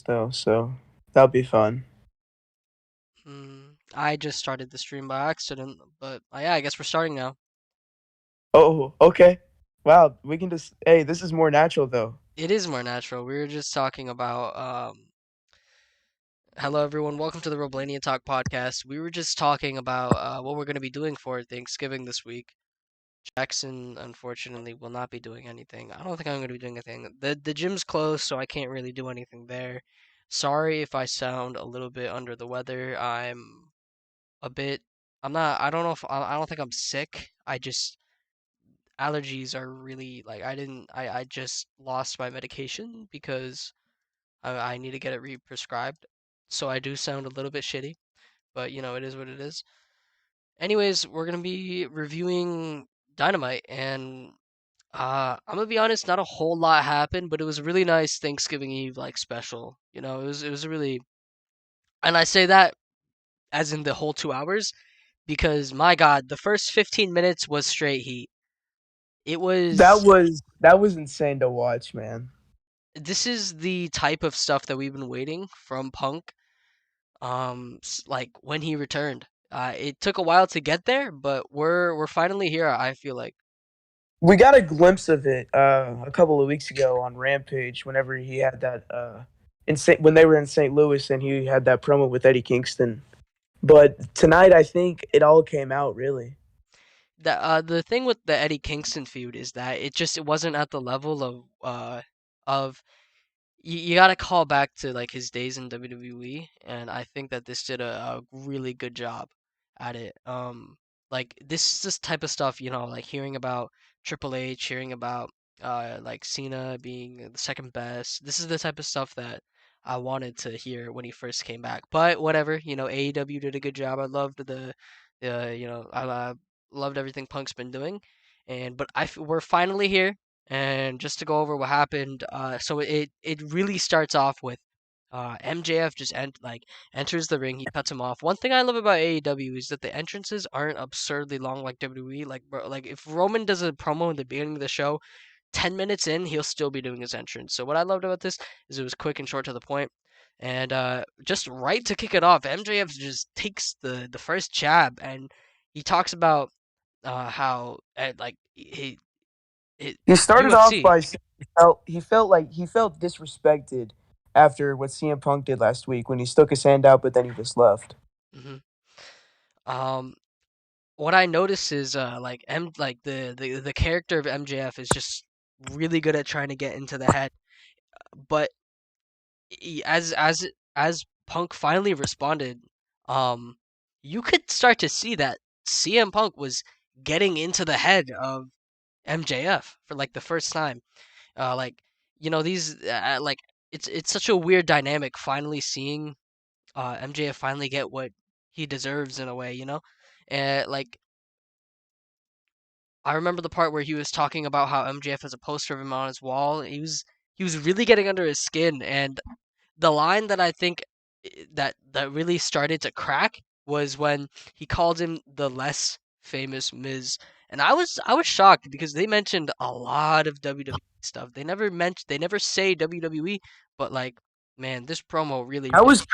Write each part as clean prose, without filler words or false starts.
though, so that'll be fun. I just started the stream by accident, but yeah, I guess we're starting now. Oh, okay. Wow, we can just. Hey, this is more natural though. It is more natural. We were just talking about hello everyone, welcome to the Roblania Talk podcast. We were just talking about what we're going to be doing for Thanksgiving this week. Jackson unfortunately will not be doing anything. I don't think I'm going to be doing anything. The gym's closed, so I can't really do anything there. Sorry if I sound a little bit under the weather. A bit I'm not I don't know if I don't think I'm sick. I just allergies are really like I just lost my medication because I need to get it re-prescribed. So I do sound a little bit shitty, but it is what it is. Anyways, we're gonna be reviewing Dynamite, and I'm gonna be honest, not a whole lot happened, but it was a really nice Thanksgiving Eve like special. It was a really, and I say that as in the whole 2 hours because my God, the first 15 minutes was straight heat. It That was was that was insane to watch, man. This is the type of stuff that we've been waiting from Punk. Like when he returned. It took a while to get there, but we're finally here. I feel like. We got a glimpse of it a couple of weeks ago on Rampage. Whenever he had that when they were in St. Louis and he had that promo with Eddie Kingston. But tonight, I think it all came out really. The thing with the Eddie Kingston feud is that it wasn't at the level of you got to call back to like his days in WWE, and I think that this did a really good job at it. Like this type of stuff, like hearing about Triple H, hearing about like Cena being the second best. This is the type of stuff that I wanted to hear when he first came back. But whatever, AEW did a good job. I loved I loved everything Punk's been doing, and but we're finally here, and just to go over what happened, so it really starts off with MJF just enters the ring. He cuts him off. One thing I love about AEW is that the entrances aren't absurdly long like WWE. Like bro, like if Roman does a promo in the beginning of the show, 10 minutes in he'll still be doing his entrance. So what I loved about this is it was quick and short to the point. And just right to kick it off, MJF just takes the first jab, and he talks about how like He started off UFC. by saying he felt disrespected after what CM Punk did last week when he stuck his hand out, but then he just left. hmm Um, what I notice is like the character of MJF is just really good at trying to get into the head, but as Punk finally responded, um, you could start to see that CM Punk was getting into the head of MJF for like the first time. Like these like it's such a weird dynamic finally seeing MJF finally get what he deserves in a way, and like I remember the part where he was talking about how MJF has a poster of him on his wall. He was really getting under his skin, and the line that I think that really started to crack was when he called him the less famous Miz, and I was shocked because they mentioned a lot of WWE stuff. They never say WWE, but like man, this promo That really was.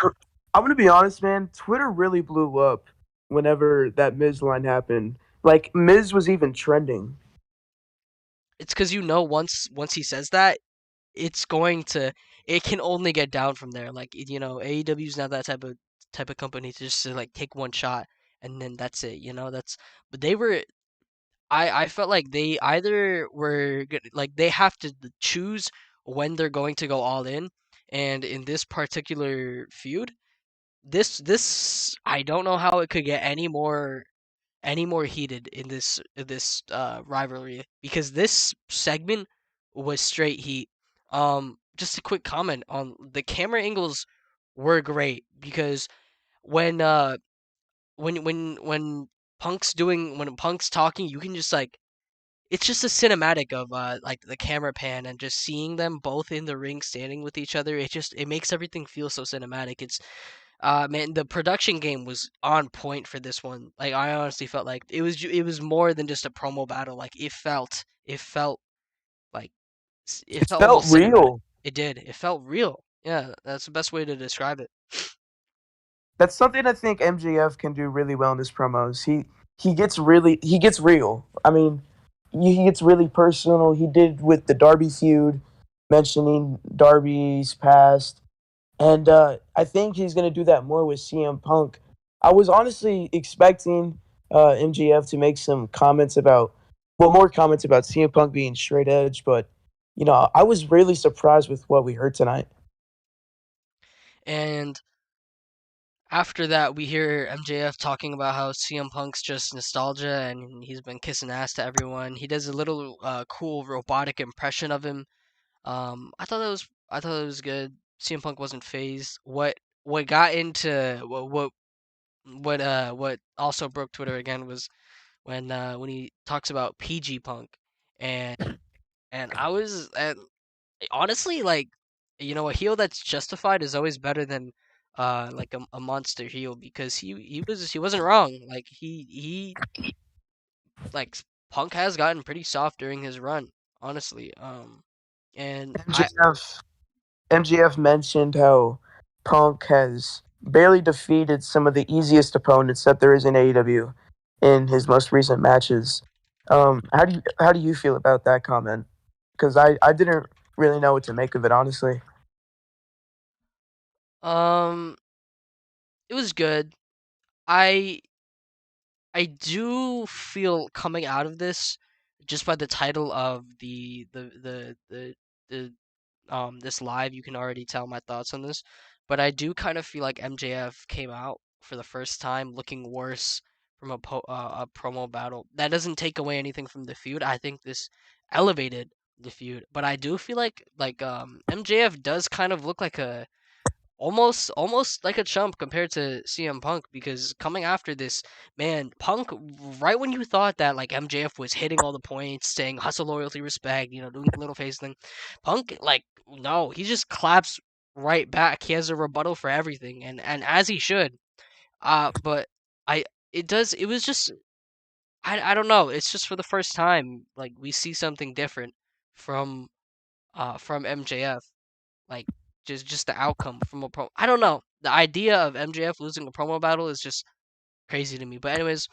I'm gonna be honest, man. Twitter really blew up whenever that Miz line happened. Like Miz was even trending. it's because once he says that it's going to it can only get down from there. Like AEW is not that type of company to just to, like take one shot and then that's it. That's but they were. I felt like they either like they have to choose when they're going to go all in, and in this particular feud, this I don't know how it could get any more heated in this rivalry because this segment was straight heat. Just a quick comment on the camera angles were great because when uh when when Punk's talking, you can just like it's just a cinematic of like the camera pan and just seeing them both in the ring standing with each other. It makes everything feel so cinematic. It's man, the production game was on point for this one. Like I honestly felt like it was more than just a promo battle. Like it felt like it It felt felt almost cinematic. real. It did. It felt real. Yeah, that's the best way to describe it. That's something I think MJF can do really well in his promos. He gets real. I mean, he gets really personal. He did with the Darby feud, mentioning Darby's past, and I think he's gonna do that more with CM Punk. I was honestly expecting MJF to make some comments about, well, more comments about CM Punk being straight edge, but I was really surprised with what we heard tonight. And after that, we hear MJF talking about how CM Punk's just nostalgia and he's been kissing ass to everyone. He does a little cool robotic impression of him. I thought it was good. CM Punk wasn't phased. What got into what also broke Twitter again was when he talks about PG Punk, and I was and honestly, like, a heel that's justified is always better than like a monster heel, because he wasn't wrong. Like he like Punk has gotten pretty soft during his run, honestly. And I MJF mentioned how Punk has barely defeated some of the easiest opponents that there is in AEW in his most recent matches. How do you feel about that comment? Because I didn't really know what to make of it, honestly. um it was good. I I do feel coming out of this, just by the title of this live, you can already tell my thoughts on this. But I do kind of feel like MJF came out for the first time looking worse from a promo battle. That doesn't take away anything from the feud. I think this elevated the feud, but I do feel like MJF does kind of look like a almost like a chump compared to CM Punk, because coming after this, man, Punk, right when you thought that like MJF was hitting all the points, saying hustle, loyalty, respect, doing the little face thing, Punk, like, no, he just claps right back. He has a rebuttal for everything, and as he should. But I it was just, I don't know, it's just for the first time like we see something different from from MJF, like just the outcome from a pro. I don't know. The idea of MJF losing a promo battle is just crazy to me. But anyways,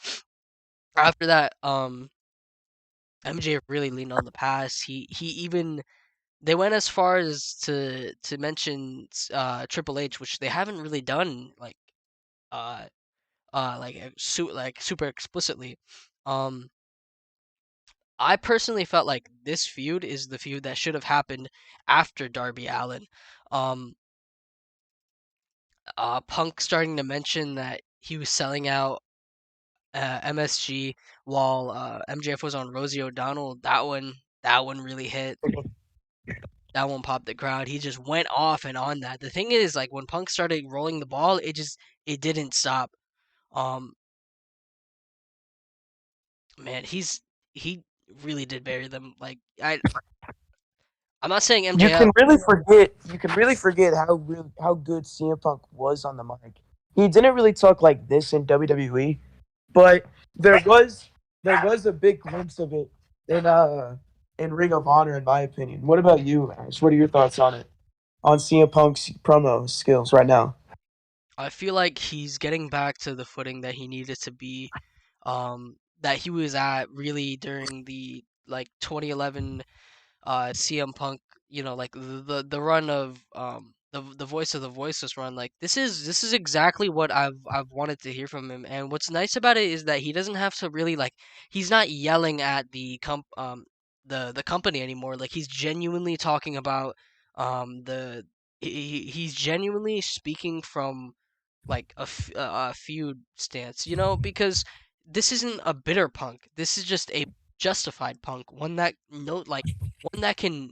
after that, MJF really leaned on the past. He even they went as far as to mention Triple H, which they haven't really done uh like super explicitly. Um, I personally felt like this feud is the feud that should have happened after Darby Allin. Um, Punk starting to mention that he was selling out MSG while MJF was on Rosie O'Donnell. That one really hit. That one popped the crowd. He just went off and on that. The thing is, like, when Punk started rolling the ball, it didn't stop. Um, man, he really did bury them. Like, I'm not saying MJF. You can really forget how good CM Punk was on the mic. He didn't really talk like this in WWE, but there was there was a big glimpse of it in Ring of Honor, in my opinion. What about you, Ash? What are your thoughts on it? On CM Punk's promo skills right now? I feel like he's getting back to the footing that he needed to be, that he was at really during the like 2011 CM Punk, like the run of the voice of the voiceless run. Like, this is exactly what I've wanted to hear from him. And what's nice about it is that he doesn't have to really, like, he's not yelling at the company anymore. Like, he's genuinely talking about he's genuinely speaking from like a feud stance, because this isn't a bitter Punk. This is just a justified Punk, one that can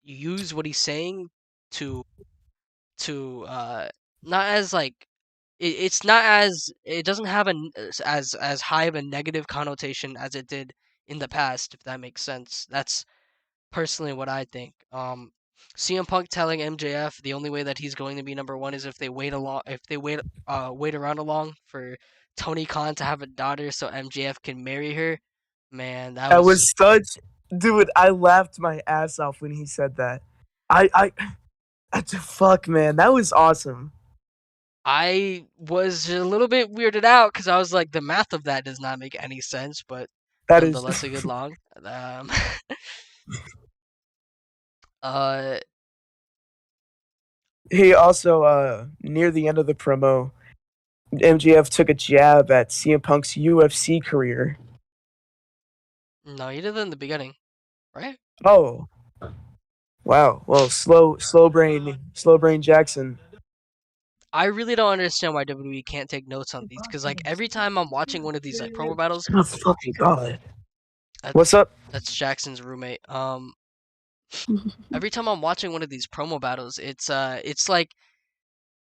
use what he's saying to to not as like it's not as it doesn't have as high of a negative connotation as it did in the past, if that makes sense. That's personally what I think. CM Punk telling MJF the only way that he's going to be number one is if they wait around along for Tony Khan to have a daughter so MJF can marry her. Man, that That was was such, dude. I laughed my ass off when he said that. I Fuck, man, that was awesome. I was a little bit weirded out because I was like, the math of that does not make any sense, but That is. nonetheless a good long. Uh, He also, near the end of the promo, MJF took a jab at CM Punk's UFC career. no, you did that in the beginning, right? Oh, wow. Well, slow brain Jackson. I really don't understand why WWE can't take notes on these because like every time I'm watching one of these like promo battles, Oh, fucking god. What's that's up? that's Jackson's roommate. Every time I'm watching one of these promo battles, it's like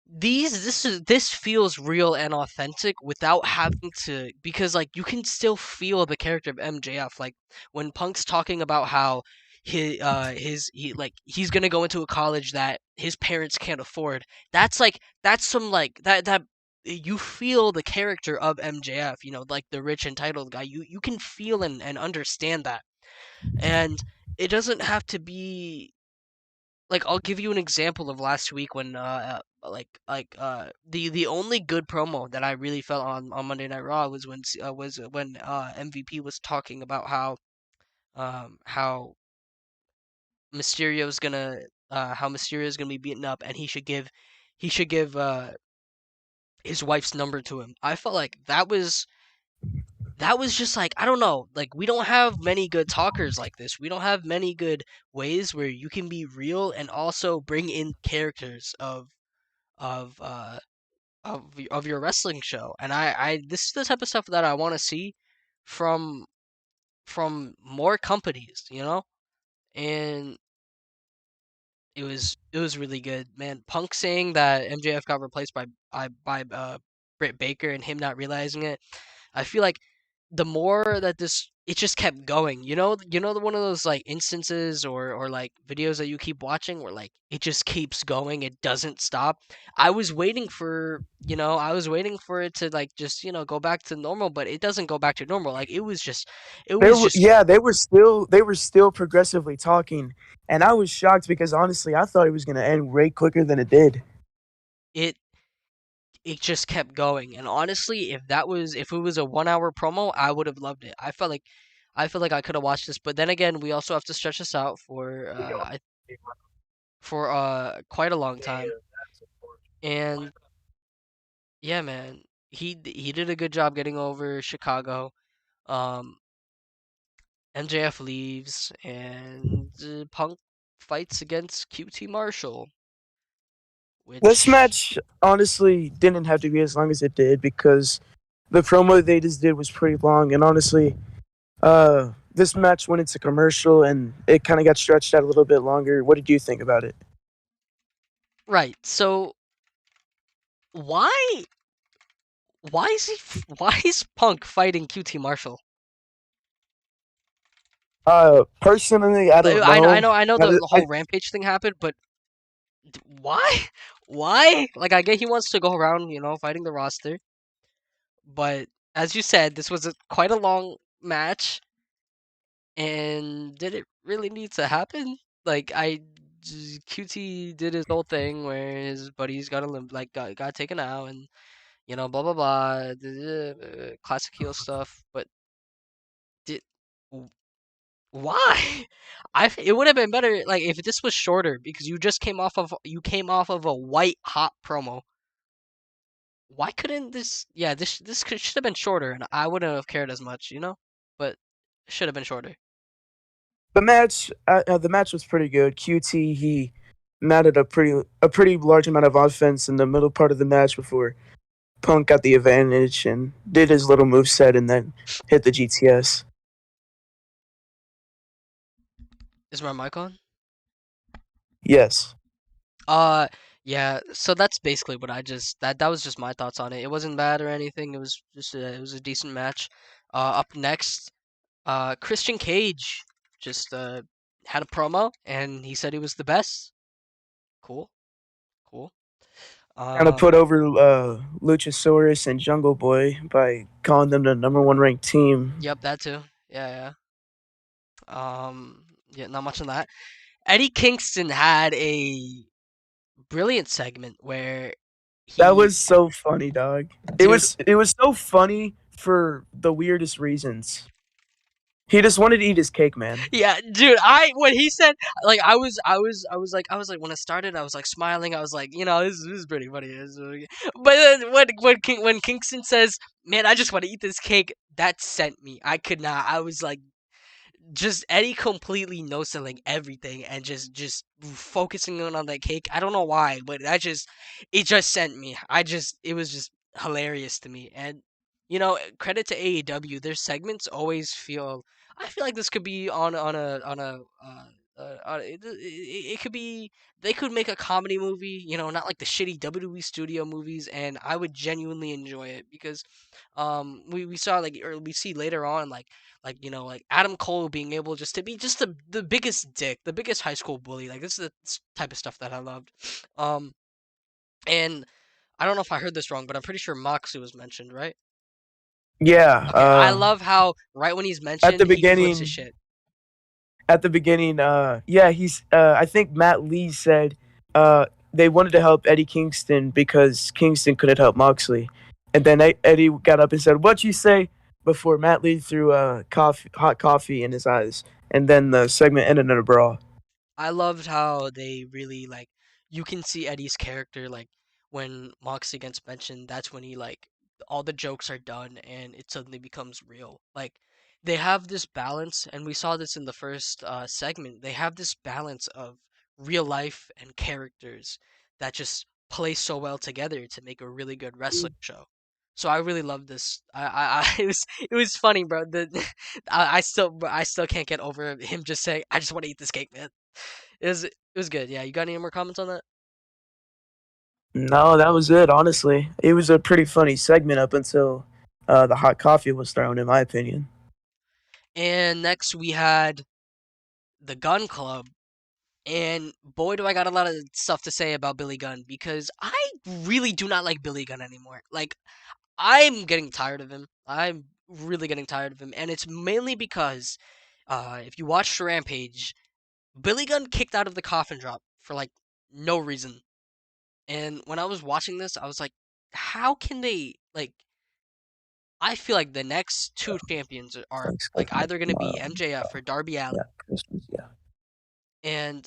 this feels real and authentic without having to, because like you can still feel the character of MJF, like when Punk's talking about how he's gonna go into a college that his parents can't afford. That's some like that you feel the character of MJF, like the rich entitled guy. You can feel and understand that. And it doesn't have to be like, I'll give you an example of last week when the only good promo that I really felt on Monday Night Raw was when MVP was talking about how Mysterio's gonna how Mysterio's gonna be beaten up, and he should give his wife's number to him. I felt like that was just like, I don't know, like we don't have many good talkers like this. We don't have many good ways where you can be real and also bring in characters of uh of your wrestling show. And I this is the type of stuff that I want to see from more companies. And it was really good, man. Punk saying that MJF got replaced by Britt Baker and him not realizing it. I feel like the more that this it just kept going. One of those like instances or like videos that you keep watching where like it just keeps going, it doesn't stop. I was waiting for it to like just go back to normal, but it doesn't go back to normal. Like it was just They were still progressively talking, and I was shocked because honestly, I thought it was gonna end way quicker than it did. it it just kept going. And honestly, if it was a 1 hour promo, I would have loved it. I feel like I could have watched this, but then again, we also have to stretch this out for quite a long time. And yeah, man, he did a good job getting over Chicago. Um, MJF leaves, and Punk fights against QT Marshall, This which match honestly didn't have to be as long as it did because the promo they just did was pretty long, and honestly, this match went into commercial and it kind of got stretched out a little bit longer. What did you think about it? right. So why why is Punk fighting QT Marshall? Personally, I Like, don't I know. know I know I, the I, whole Rampage thing happened, but why? Why? Like, I get he wants to go around, fighting the roster, but as you said, this was quite a long match, and did it really need to happen? Like, QT did his whole thing where his buddies got taken out, and blah blah blah, classic heel stuff, but did why? It would have been better like if this was shorter because you came off of a white hot promo. Why couldn't this? Yeah, this should have been shorter, and I wouldn't have cared as much. But it should have been shorter. the match was pretty good. QT he mounted a pretty large amount of offense in the middle part of the match before Punk got the advantage and did his little move set and then hit the GTS. Is my mic on? Yes. Uh, yeah. So that's basically what I just that was just my thoughts on it. It wasn't bad or anything. It was a decent match. Up next, Christian Cage just had a promo and he said he was the best. Cool, cool. Kind of Um, put over Luchasaurus and Jungle Boy by calling them the number one ranked team. yep, that too. Yeah, yeah. Yeah, not much on that. Eddie Kingston had a brilliant segment where That he, was so funny, dog. dude, It was so funny for the weirdest reasons. He just wanted to eat his cake, man. yeah, dude. I when he said like I was like when it started, I was like smiling. I was like, this is pretty funny. But then when Kingston says, "Man, I just want to eat this cake," that sent me. I could not. I was like, just Eddie completely no selling everything and just focusing on that cake. I don't know why, but it just sent me. It was just hilarious to me. And credit to AEW. Their segments always feel. I feel like this could be on a. It could be they could make a comedy movie, not like the shitty WWE studio movies, and I would genuinely enjoy it because we saw like or we see later on like Adam Cole being able just to be just the biggest dick, the biggest high school bully. Like this is the type of stuff that I loved. Um, and I don't know if I heard this wrong, but I'm pretty sure Moxley was mentioned, right? Yeah. Okay, I love how right when he's At the mentioned, he flips his beginning, shit. yeah, he's. I think Matt Lee said, they wanted to help Eddie Kingston because Kingston couldn't help Moxley, and then Eddie got up and said, "What you say?" Before Matt Lee threw hot coffee in his eyes, and then the segment ended in a brawl. I loved how they really you can see Eddie's character when Moxley gets mentioned, that's when he all the jokes are done and it suddenly becomes real. Like they have this balance and we saw this in the first segment. They have this balance of real life and characters that just play so well together to make a really good wrestling show. So I really love this. It was funny, bro. I still can't get over him just saying, "I just want to eat this cake, man." It was good. Yeah, you got any more comments on that? No, that was it. Honestly, it was a pretty funny segment up until the hot coffee was thrown, in my opinion. And next we had the Gun Club. And boy, do I got a lot of stuff to say about Billy Gunn because I really do not like Billy Gunn anymore. Like, I'm getting tired of him. I'm really getting tired of him. And it's mainly because if you watch Rampage, Billy Gunn kicked out of the coffin drop for no reason. And when I was watching this, I was like, how can they I feel like the next two champions are Thanksgiving either going to be tomorrow. MJF or Darby Yeah, Allin, Christmas. Yeah. and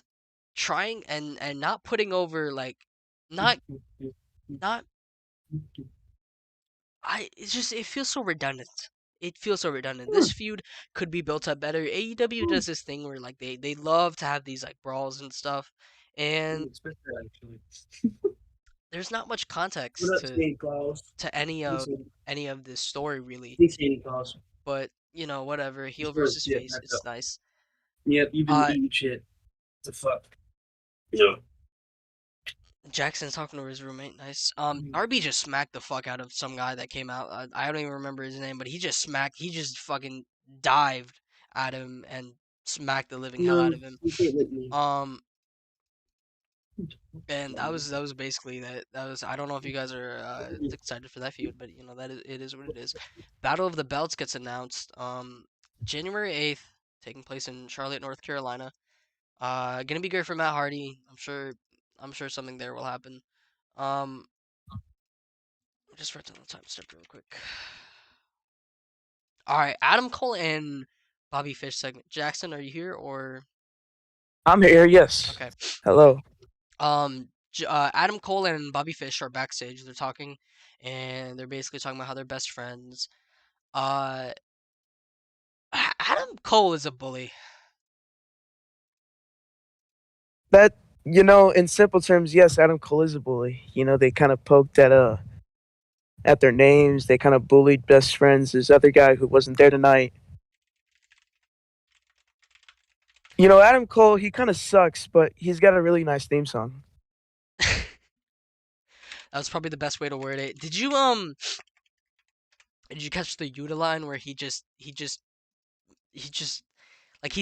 trying and not putting over not not I it's just it feels so redundant. It feels so redundant. This feud could be built up better. AEW does this thing where they love to have these brawls and stuff, and there's not much What context up, St. Claus? to any of this story really. Hey, Santa Claus. But whatever. Heel Sure, versus yeah, face, back it's up. nice. Yep, you've been Uh, eating shit. What the fuck? Yeah. Jackson talking to his roommate. Nice. Darby just smacked the fuck out of some guy that came out. I don't even remember his name, but he just smacked. He just fucking dived at him and smacked the living hell out No, of him. you can't lick me. Um, and that was basically that. That was. I don't know if you guys are excited for that feud, but that it is what it is. Battle of the Belts gets announced. January 8th, taking place in Charlotte, North Carolina. Gonna be great for Matt Hardy. I'm sure something there will happen. Um, just write down the time step real quick. All right, Adam Cole and Bobby Fish segment. Jackson, are you here or I'm here. Yes. okay? Hello. Adam Cole and Bobby Fish are backstage. They're talking, and they're basically talking about how they're best friends. Uh, Adam Cole is a bully. That in simple terms, yes, Adam Cole is a bully. They kind of poked at their names. They kind of bullied best friends. This other guy who wasn't there tonight. Adam Cole, he kind of sucks, but he's got a really nice theme song. That was probably the best way to word it. Did you catch the Yuta line where he just he's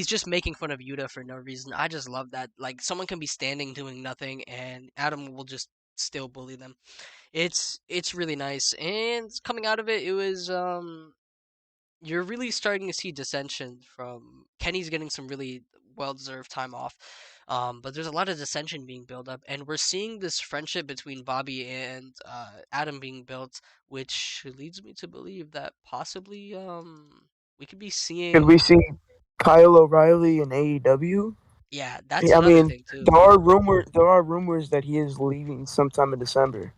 just making fun of Yuta for no reason. I just love that. Like someone can be standing doing nothing and Adam will just still bully them. It's really nice. And coming out of it, it was you're really starting to see dissension from Kenny's getting some really well deserved time off. But there's a lot of dissension being built up, and we're seeing this friendship between Bobby and Adam being built, which leads me to believe that possibly we could be Could we seeing. see Kyle O'Reilly in AEW? Yeah, that's Yeah, I another mean, thing too. there are rumors that he is leaving sometime in December.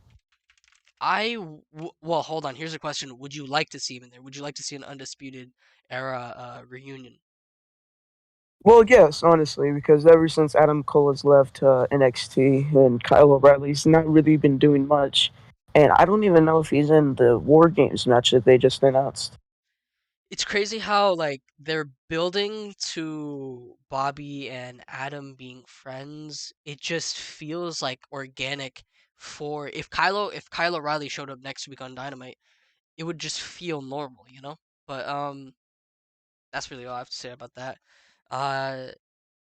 Well, hold on. Here's a question: would you like to see him in there? Would you like to see an undisputed era reunion? Well, yes, honestly, because ever since Adam Cole has left NXT and Kyle O'Reilly's not really been doing much, and I don't even know if he's in the War Games match that they just announced. It's crazy how like they're building to Bobby and Adam being friends. It just feels like organic for if Kyle O'Reilly showed up next week on Dynamite, it would just feel normal, you know? But that's really all I have to say about that. Uh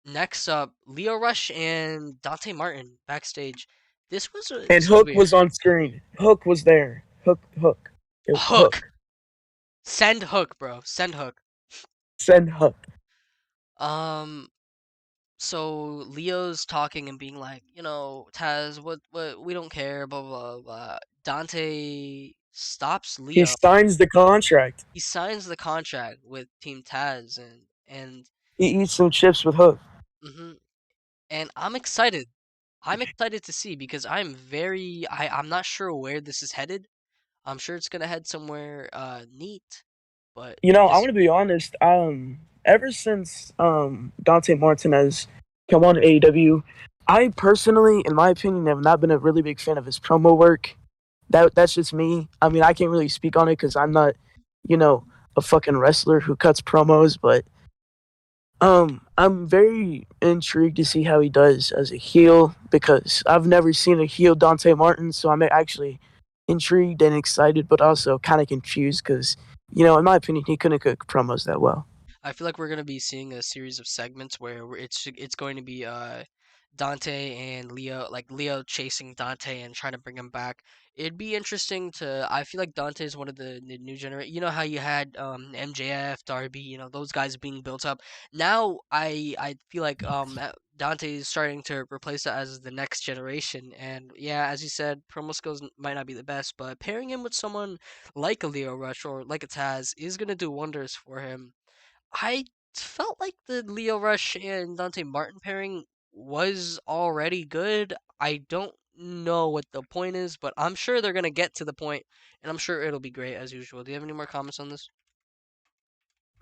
Next up, Leo Rush and Dante Martin backstage. And This was Hook was weird. on screen. Hook was there. Hook. Hook. Hook. Send Hook, bro. Send Hook. Send Hook. Um so Leo's talking and being like, Taz, what we don't care, blah blah blah. Dante stops He Leo. signs the contract. He signs the contract with Team Taz and He eats some chips with Hook. hmm and I'm excited. I'm excited to see because I'm not sure where this is headed. I'm sure it's gonna head somewhere neat, but I just want to be honest. Ever since Dante Martinez come on to AEW, I personally, in my opinion, have not been a really big fan of his promo work. That's just me. I mean, I can't really speak on it because I'm not, you know, a fucking wrestler who cuts promos. But I'm very intrigued to see how he does as a heel because I've never seen a heel Dante Martin, so I'm actually intrigued and excited, but also kind of confused because in my opinion, he couldn't cook promos that well. I feel like we're gonna be seeing a series of segments where it's going to be Dante and Leo, like Leo chasing Dante and trying to bring him back. It'd be interesting to. I feel like Dante is one of the new generation. You know how you had MJF, Darby, those guys being built up. Now I feel like Dante is starting to replace that as the next generation. And yeah, as you said, promo skills might not be the best, but pairing him with someone like a Leo Rush or like a Taz is gonna do wonders for him. I felt like the Leo Rush and Dante Martin pairing was already good. I don't know what the point is, but I'm sure they're gonna get to the point, and I'm sure it'll be great as usual. Do you have any more comments on this?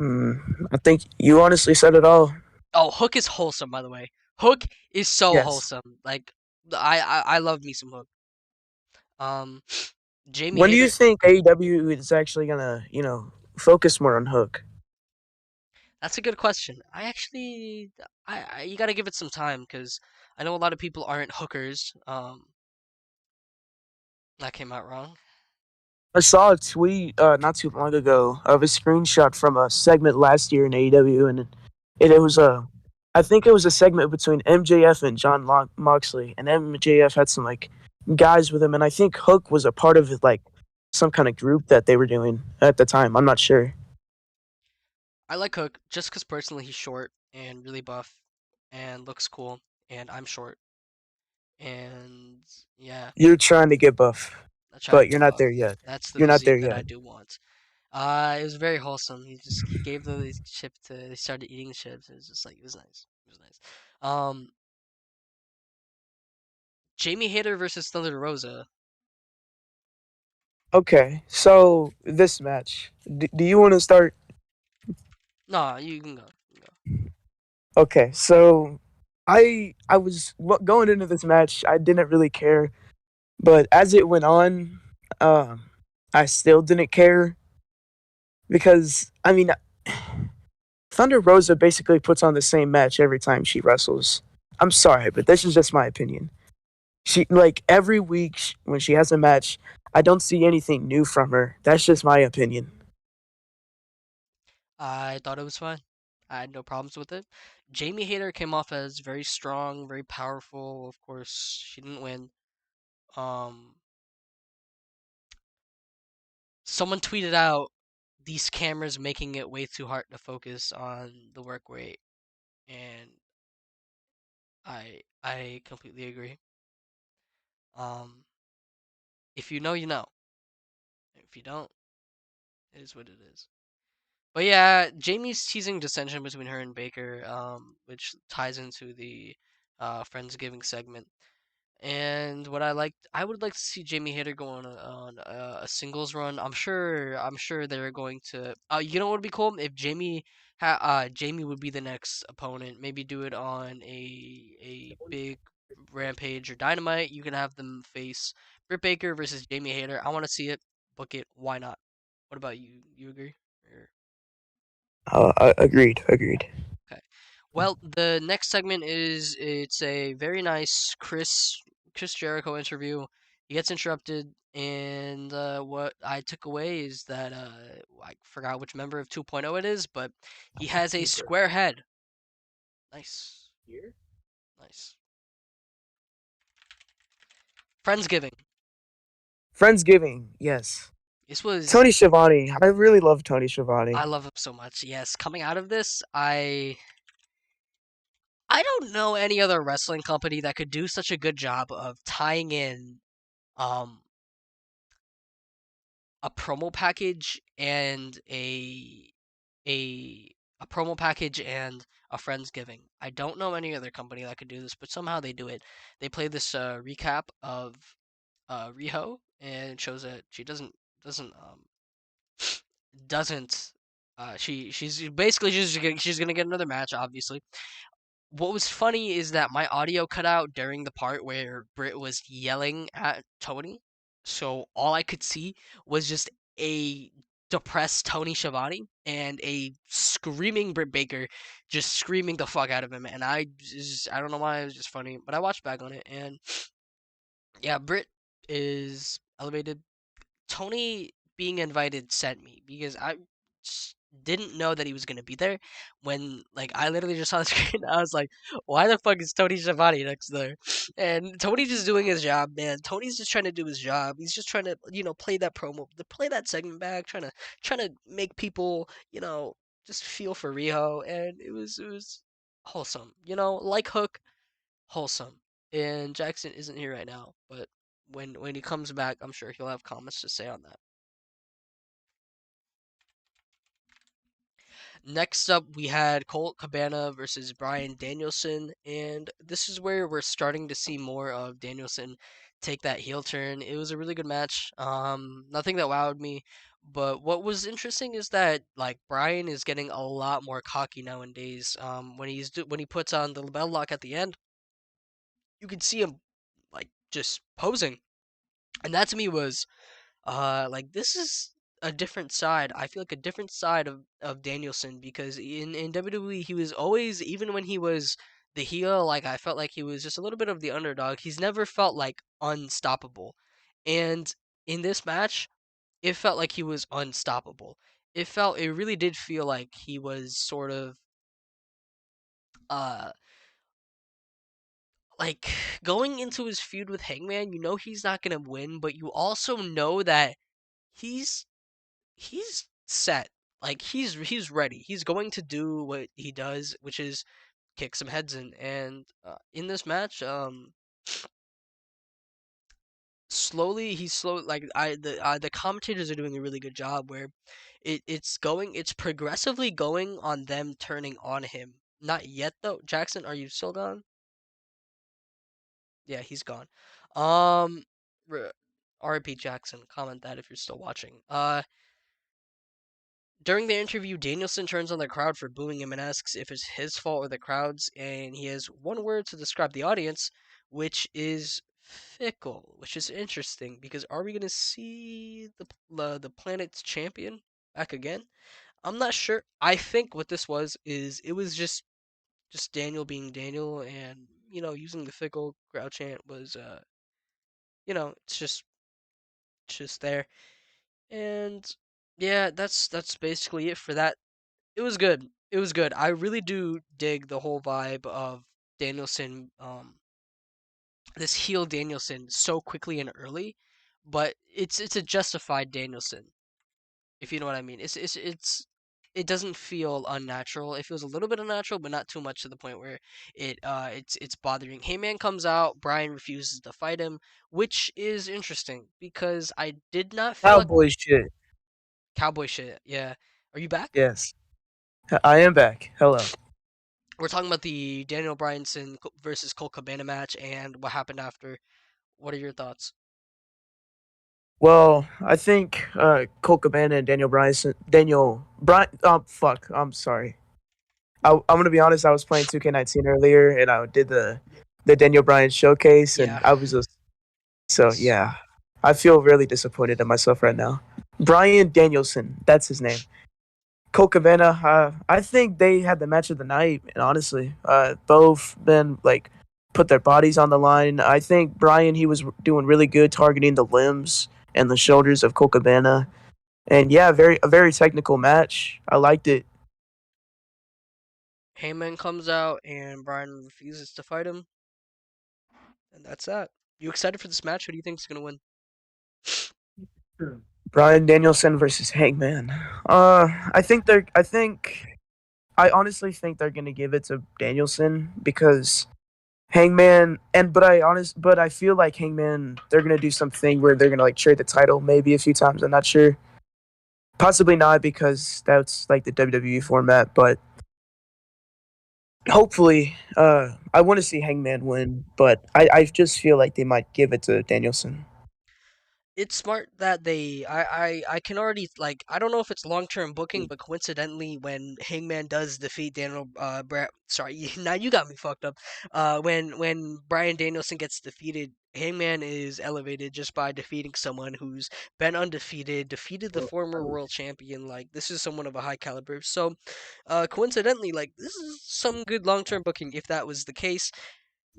I think you honestly said it all. Oh, Hook is wholesome, by the way. Hook is so Yes. wholesome. Like, I love me some Hook. Um, Jamie When do you Hayter. think AEW is actually gonna, focus more on Hook? That's a good question. I actually, I you gotta give it some time because I know a lot of people aren't hookers. That came out wrong. I saw a tweet not too long ago of a screenshot from a segment last year in AEW, and it was I think it was a segment between MJF and John Moxley, and MJF had some like guys with him, and I think Hook was a part of it, like some kind of group that they were doing at the time. I'm not sure. I like Hook just because personally he's short and really buff and looks cool, and I'm short, and yeah, You're trying to get buff, I try to but you're get not buff. there yet. That's the You're not there physique that I yet. do want. It was very wholesome. He gave the chip to. They started eating the chips. It was just like it was nice. It was nice. Um, Jamie Hayter versus Thunder Rosa. Okay, so this match, do you want to start? No, you can go. You can go. Okay, so I was going into this match. I didn't really care, but as it went on, um, I still didn't care because I mean, Thunder Rosa basically puts on the same match every time she wrestles. I'm sorry, but this is just my opinion. She like every week when she has a match, I don't see anything new from her. That's just my opinion. I thought it was fine. I had no problems with it. Jamie Hayter came off as very strong, very powerful. Of course, she didn't win. Um, Someone tweeted out these cameras making it way too hard to focus on the work rate, and I completely agree. Um, if you know, you know. If you don't, it is what it is. But yeah, Jamie's teasing dissension between her and Baker, which ties into the Friendsgiving segment. And what I would like to see Jamie Hayter go on a singles run. I'm sure they're going to. You know what would be cool if Jamie would be the next opponent. Maybe do it on a big Rampage or Dynamite. You can have them face Britt Baker versus Jamie Hayter. I want to see it. Book it. Why not? What about you? You agree? Or... Agreed. Agreed. Okay. Well, the next segment is it's a very nice Chris Jericho interview. He gets interrupted, and what I took away is that I forgot which member of 2.0 it is, but he has a square head. Nice, nice. Friendsgiving. Friendsgiving. Yes. This was Tony Schiavone. I really love Tony I Schiavone. love him so much. Yes, coming out of this, I don't know any other wrestling company that could do such a good job of tying in um a promo package and a a promo package and a friendsgiving. I don't know any other company that could do this, but somehow they do it. They play this recap of Riho, and it shows that she doesn't she's basically she's gonna get another match, obviously. What was funny is that my audio cut out during the part where Britt was yelling at Tony. So all I could see was just a depressed Tony Schiavone and a screaming Britt Baker just screaming the fuck out of him. And I don't know why, it was just funny. But I watched back on it, and yeah, Britt is elevated. Tony being invited sent me because I didn't know that he was gonna be there. When like I literally just saw the screen, I was like, "Why the fuck is Tony Schiavone next there?" And Tony just doing his job, man. Tony's just trying to do his job. He's just trying to play that promo, to play that segment back, trying to make people just feel for Riho, and it was wholesome. Like Hook, wholesome. And Jackson isn't here right now, but when he comes back, I'm sure he'll have comments to say on that. Next up, we had Colt Cabana versus Brian Danielson, and this is where we're starting to see more of Danielson take that heel turn. It was a really good match. Nothing that wowed me, but what was interesting is that like Brian is getting a lot more cocky nowadays. When he puts on the bell lock at the end, you can see him like just posing, and that to me was like this is a different side. I feel like a different side of Danielson, because in WWE he was always, even when he was the heel, like I felt like he was just a little bit of the underdog. He's never felt like unstoppable. And in this match, it felt like he was unstoppable. It really did feel like he was sort of uh like going into his feud with Hangman, you know he's not going to win, but you also know that he's he's set. Like he's ready. He's going to do what he does, which is kick some heads in. And in this match, slowly he's slow. Like the commentators are doing a really good job where it's progressively going on them turning on him. Not yet though. Jackson, are you still gone? Yeah, he's gone. Um, R.I.P. Jackson. Comment that if you're still watching. During the interview, Danielson turns on the crowd for booing him and asks if it's his fault or the crowd's, and he has one word to describe the audience, which is fickle, which is interesting because are we going to see the planet's champion back again? I'm not sure. I think what this was is it was just Daniel being Daniel, and using the fickle crowd chant was it's just there. And yeah, that's basically it for that. It was good. It was good. I really do dig the whole vibe of Danielson, this heel Danielson so quickly and early, but it's a justified Danielson. if you know what I mean. It doesn't feel unnatural. It feels a little bit unnatural, but not too much to the point where it's bothering. Heyman comes out, Brian refuses to fight him, which is interesting because I did not feel like Cowboy shit. cowboy shit. Yeah. Are you back? Yes, I am back. Hello. We're talking about the Daniel Bryanson versus Colt Cabana match and what happened after. What are your thoughts? Well, I think Colt Cabana and Daniel Bryan. Fuck. I'm sorry. I'm gonna be honest. I was playing 2K19 earlier, and I did the Daniel Bryan showcase, and Yeah. I was just so yeah. I feel really disappointed in myself right now. Brian Danielson, that's his name. Colt Cabana. I think they had the match of the night, and honestly, both been like put their bodies on the line. I think Brian he was doing really good targeting the limbs and the shoulders of Colt Cabana, and yeah, a very technical match. I liked it. Heyman comes out and Brian refuses to fight him, and that's that. You excited for this match? Who do you think is gonna win? Brian Danielson versus Hangman. I honestly think they're gonna give it to Danielson because but I feel like Hangman they're gonna do something where they're gonna like trade the title maybe a few times. I'm not sure. Possibly not because that's like the WWE format, but hopefully, I want to see Hangman win, but I just feel like they might give it to Danielson. It's smart that I can already like I don't know if it's long term booking, but coincidentally when Hangman does defeat Daniel sorry now you got me fucked up. When Brian Danielson gets defeated, Hangman is elevated just by defeating someone who's been undefeated, defeated the former world champion. Like this is someone of a high caliber. So coincidentally, like this is some good long term booking if that was the case.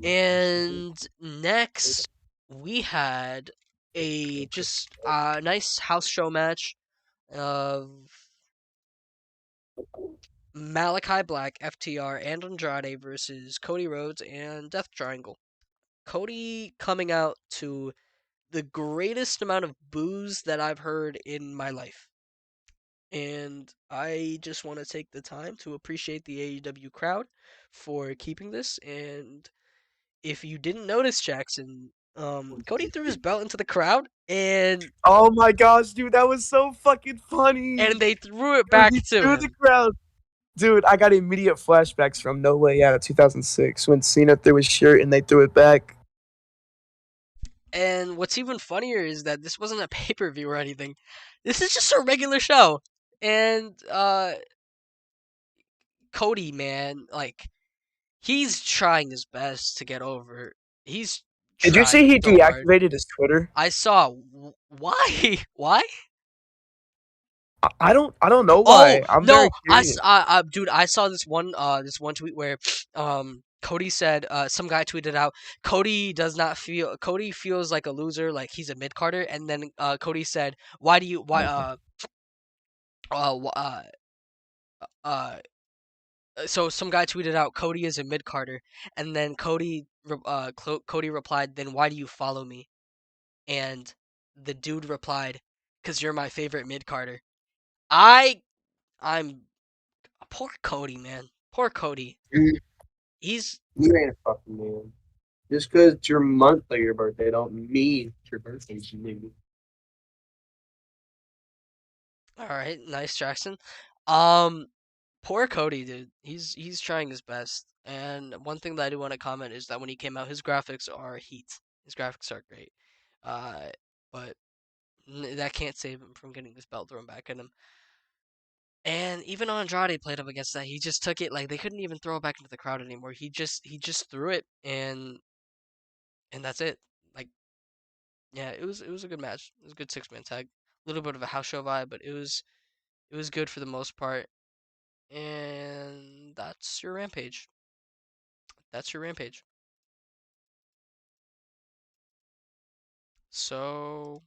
And next, we had a just nice house show match of Malakai Black, FTR, and Andrade versus Cody Rhodes and Death Triangle. Cody coming out to the greatest amount of boos that I've heard in my life. And I just want to take the time to appreciate the AEW crowd for keeping this. And if you didn't notice, Jackson, Cody threw his belt into the crowd, Oh my gosh, dude, that was so fucking funny. and they threw it Dude, back he to threw the him. crowd. Dude, I got immediate flashbacks from No Way Out 2006 when Cena threw his shirt and they threw it back. And what's even funnier is that this wasn't a pay per view or anything. This is just a regular show. And Cody, man, like he's trying his best to get over. He's Did you see trying he so hard. deactivated his Twitter? I saw why why. I don't know Oh why. I'm no, very curious. dude, I saw this one tweet where Cody said some guy tweeted out Cody feels like a loser, like he's a mid carder, and then Cody said why uh uh uh so some guy tweeted out Cody is a mid carder, and then Cody replied, then why do you follow me? And the dude replied, cause you're my favorite mid carder. I I'm poor Cody, man. Poor Cody. He's You ain't a fucking man. Just because it's your month of your birthday don't mean it's your birthday, you nigga. all right. Nice, Jackson. Um, poor Cody, dude. He's trying his best. And one thing that I do want to comment is that when he came out, his graphics are heat. His graphics are great. Uh, but that can't save him from getting this belt thrown back at him. And even Andrade played up against that. He just took it like they couldn't even throw it back into the crowd anymore. He just threw it and that's it. Like yeah, it was a good match. It was a good 6 man tag. A little bit of a house show vibe, but it was good for the most part. And that's your rampage. That's your rampage. So,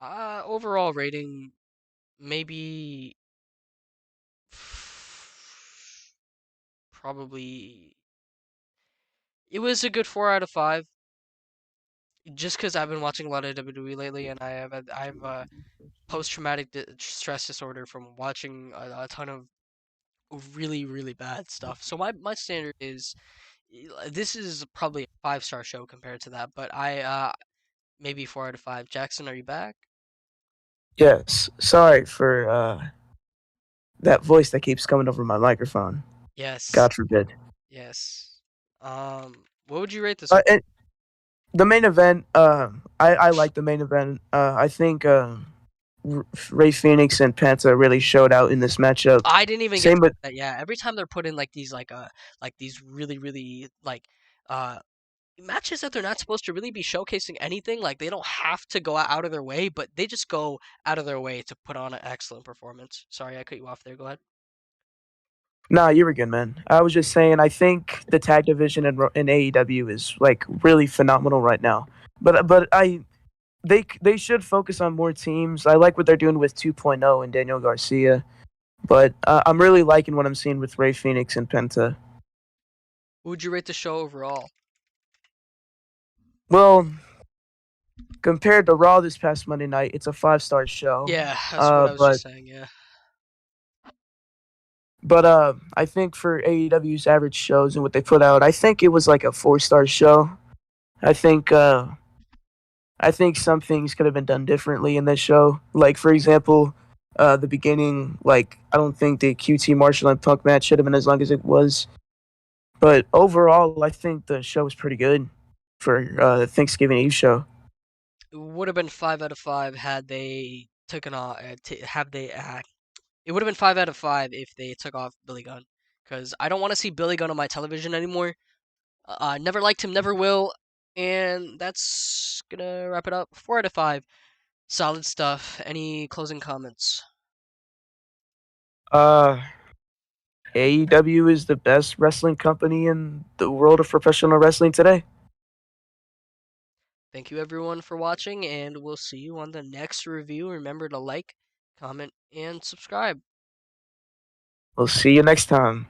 overall rating maybe probably it was a good 4 out of 5. Just because I've been watching a lot of WWE lately, and I've post-traumatic stress disorder from watching a ton of really really bad stuff. So my standard is this is probably a 5-star show compared to that, but I maybe 4 out of 5. Jackson, are you back? Yes. Sorry for that voice that keeps coming over my microphone. Yes, God forbid. yes. What would you rate this one? And the main event, I like the main event. I think Ray Phoenix and Penta really showed out in this matchup. I didn't even get Same to with that. Yeah, every time they're put in like these really really uh matches that they're not supposed to really be showcasing anything. Like they don't have to go out of their way, but they just go out of their way to put on an excellent performance. Sorry, I cut you off there. Go ahead. Nah, you were good, man. I was just saying, I think the tag division in AEW is like really phenomenal right now. But they should focus on more teams. I like what they're doing with 2.0 and Daniel Garcia, but I'm really liking what I'm seeing with Ray Phoenix and Penta. What would you rate the show overall? Well, compared to Raw this past Monday night, it's a 5-star show. Yeah, that's what I was But just saying. Yeah. I think for AEW's average shows and what they put out, I think it was like a 4-star show. I think uh, I think some things could have been done differently in this show. Like for example, the beginning. Like I don't think the QT Marshall and Punk match should have been as long as it was. But overall, I think the show was pretty good for the Thanksgiving Eve show. It would have been 5 out of 5 had they taken off. Have they? It would have been 5 out of 5 if they took off Billy Gunn, because I don't want to see Billy Gunn on my television anymore. Never liked him, never will, and that's gonna wrap it up. 4 out of 5. Solid stuff. Any closing comments? Uh, AEW is the best wrestling company in the world of professional wrestling today. Thank you everyone for watching, and we'll see you on the next review. Remember to like, comment, and subscribe. We'll see you next time.